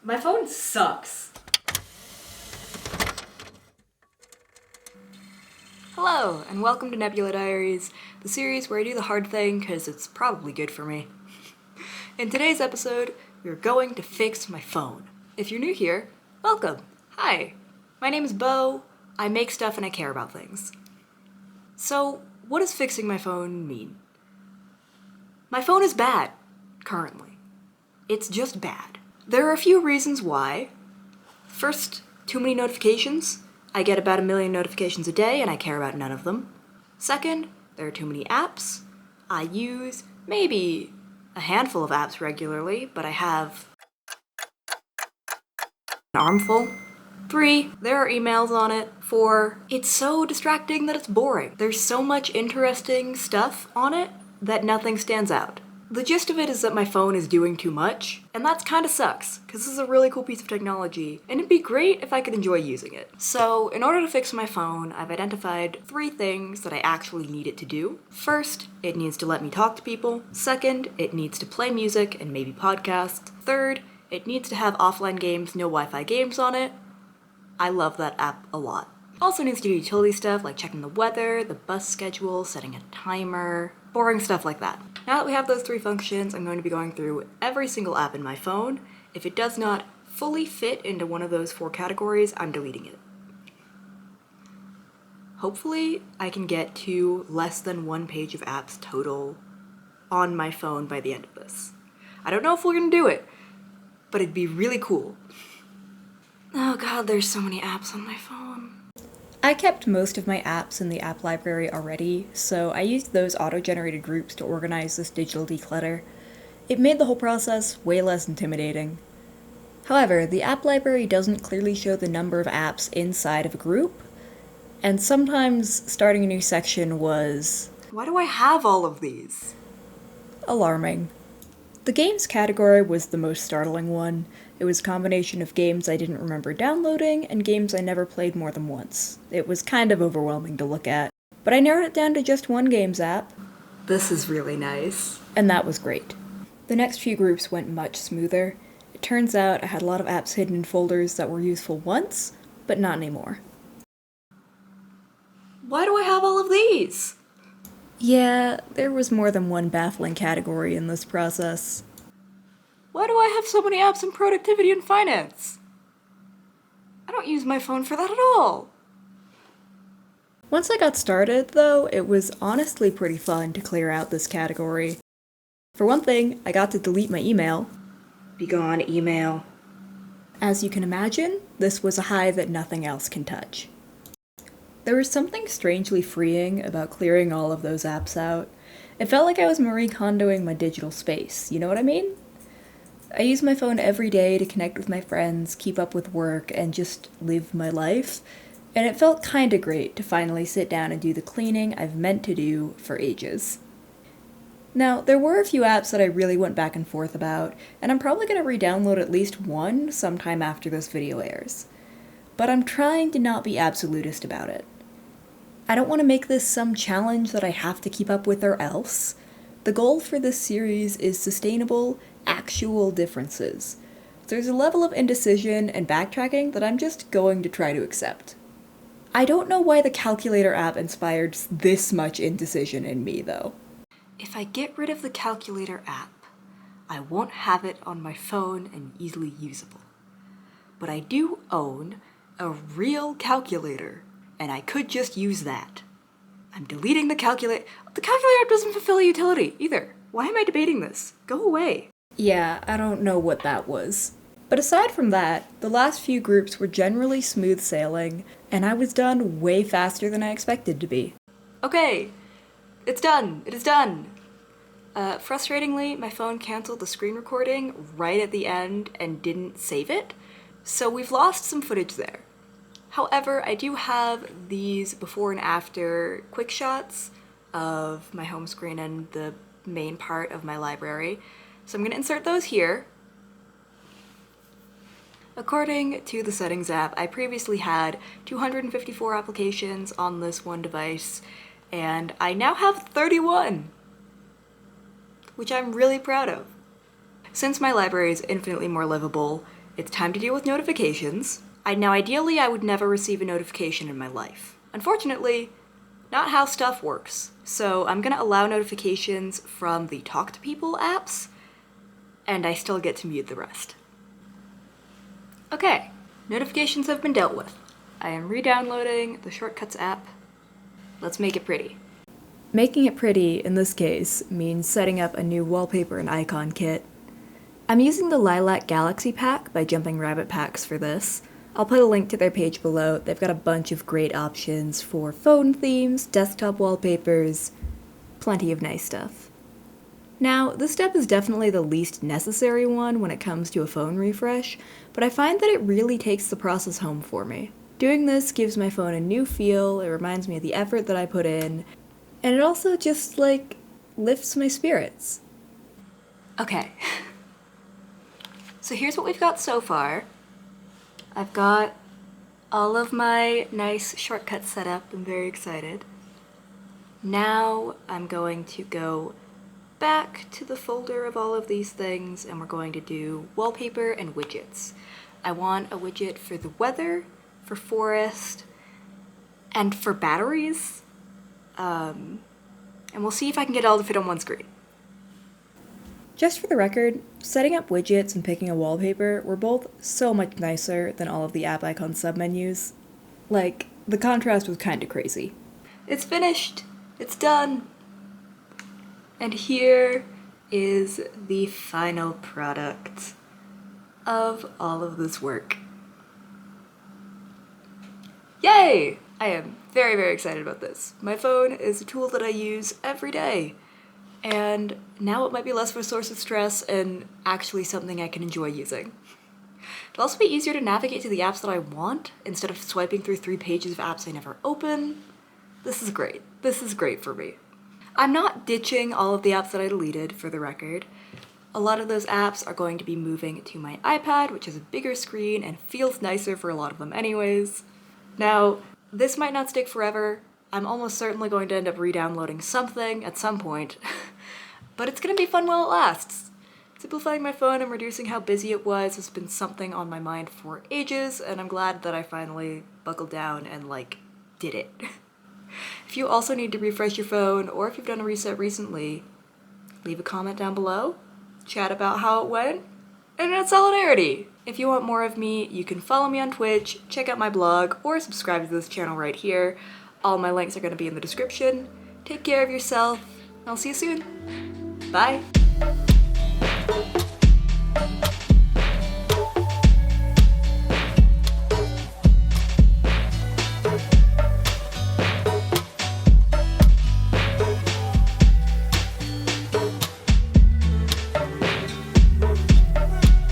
My phone sucks. Hello, and welcome to Nebula Diaries, the series where I do the hard thing because it's probably good for me. In today's episode, we're going to fix my phone. If you're new here, welcome. Hi, my name is Bo. I make stuff and I care about things. So, what does fixing my phone mean? My phone is bad, currently. It's just bad. There are a few reasons why. First, too many notifications. I get about 1 million notifications a day and I care about none of them. Second, there are too many apps. I use maybe a handful of apps regularly, but I have an armful. 3, there are emails on it. 4, it's so distracting that it's boring. There's so much interesting stuff on it that nothing stands out. The gist of it is that my phone is doing too much, and that kinda sucks, because this is a really cool piece of technology, and it'd be great if I could enjoy using it. So, in order to fix my phone, I've identified 3 things that I actually need it to do. First, it needs to let me talk to people. Second, it needs to play music and maybe podcasts. Third, it needs to have offline games, no Wi-Fi games on it. I love that app a lot. Also needs to do utility stuff like checking the weather, the bus schedule, setting a timer, boring stuff like that. Now that we have those 3 functions, I'm going to be going through every single app in my phone. If it does not fully fit into one of those 4 categories, I'm deleting it. Hopefully, I can get to less than 1 page of apps total on my phone by the end of this. I don't know if we're gonna do it, but it'd be really cool. Oh god, there's so many apps on my phone. I kept most of my apps in the app library already, so I used those auto-generated groups to organize this digital declutter. It made the whole process way less intimidating. However, the app library doesn't clearly show the number of apps inside of a group, and sometimes starting a new section was... why do I have all of these? Alarming. The games category was the most startling one. It was a combination of games I didn't remember downloading and games I never played more than once. It was kind of overwhelming to look at. But I narrowed it down to just one games app. This is really nice. And that was great. The next few groups went much smoother. It turns out I had a lot of apps hidden in folders that were useful once, but not anymore. Why do I have all of these? Yeah, there was more than one baffling category in this process. Why do I have so many apps in productivity and finance? I don't use my phone for that at all. Once I got started, though, it was honestly pretty fun to clear out this category. For one thing, I got to delete my email. Begone email. As you can imagine, this was a high that nothing else can touch. There was something strangely freeing about clearing all of those apps out. It felt like I was Marie Kondoing my digital space, you know what I mean? I use my phone every day to connect with my friends, keep up with work, and just live my life, and it felt kinda great to finally sit down and do the cleaning I've meant to do for ages. Now, there were a few apps that I really went back and forth about, and I'm probably gonna re-download at least one sometime after this video airs. But I'm trying to not be absolutist about it. I don't want to make this some challenge that I have to keep up with or else. The goal for this series is sustainable, actual differences. There's a level of indecision and backtracking that I'm just going to try to accept. I don't know why the calculator app inspired this much indecision in me, though. If I get rid of the calculator app, I won't have it on my phone and easily usable. But I do own a real calculator, and I could just use that. I'm deleting the calculator. The calculator doesn't fulfill a utility either. Why am I debating this? Go away. Yeah, I don't know what that was. But aside from that, the last few groups were generally smooth sailing, and I was done way faster than I expected to be. Okay, it's done. It is done. Frustratingly, my phone canceled the screen recording right at the end and didn't save it, so we've lost some footage there. However, I do have these before and after quick shots of my home screen and the main part of my library, so I'm going to insert those here. According to the settings app, I previously had 254 applications on this one device, and I now have 31, which I'm really proud of. Since my library is infinitely more livable, It's time to deal with notifications. Now, ideally, I would never receive a notification in my life. Unfortunately, not how stuff works. So I'm gonna allow notifications from the Talk to People apps, and I still get to mute the rest. Okay, notifications have been dealt with. I am re-downloading the Shortcuts app. Let's make it pretty. Making it pretty, in this case, means setting up a new wallpaper and icon kit. I'm using the Lilac Galaxy Pack by Jumping Rabbit Packs for this. I'll put a link to their page below. They've got a bunch of great options for phone themes, desktop wallpapers, plenty of nice stuff. Now, this step is definitely the least necessary one when it comes to a phone refresh, but I find that it really takes the process home for me. Doing this gives my phone a new feel, it reminds me of the effort that I put in, and it also just, lifts my spirits. Okay. So here's what we've got so far. I've got all of my nice shortcuts set up. I'm very excited. Now I'm going to go back to the folder of all of these things, and we're going to do wallpaper and widgets. I want a widget for the weather, for forest, and for batteries. And we'll see if I can get it all to fit on one screen. Just for the record, setting up widgets and picking a wallpaper were both so much nicer than all of the app icon submenus. The contrast was kinda crazy. It's finished! It's done! And here is the final product of all of this work. Yay! I am very, very excited about this. My phone is a tool that I use every day, and now it might be less of a source of stress and actually something I can enjoy using. It'll also be easier to navigate to the apps that I want instead of swiping through 3 pages of apps I never open. This is great. This is great for me. I'm not ditching all of the apps that I deleted, for the record. A lot of those apps are going to be moving to my iPad, which has a bigger screen and feels nicer for a lot of them anyways. Now, this might not stick forever. I'm almost certainly going to end up re-downloading something at some point, but it's gonna be fun while it lasts. Simplifying my phone and reducing how busy it was has been something on my mind for ages, and I'm glad that I finally buckled down and, did it. If you also need to refresh your phone, or if you've done a reset recently, leave a comment down below, chat about how it went, and in solidarity! If you want more of me, you can follow me on Twitch, check out my blog, or subscribe to this channel right here. All my links are going to be in the description. Take care of yourself, and I'll see you soon. Bye!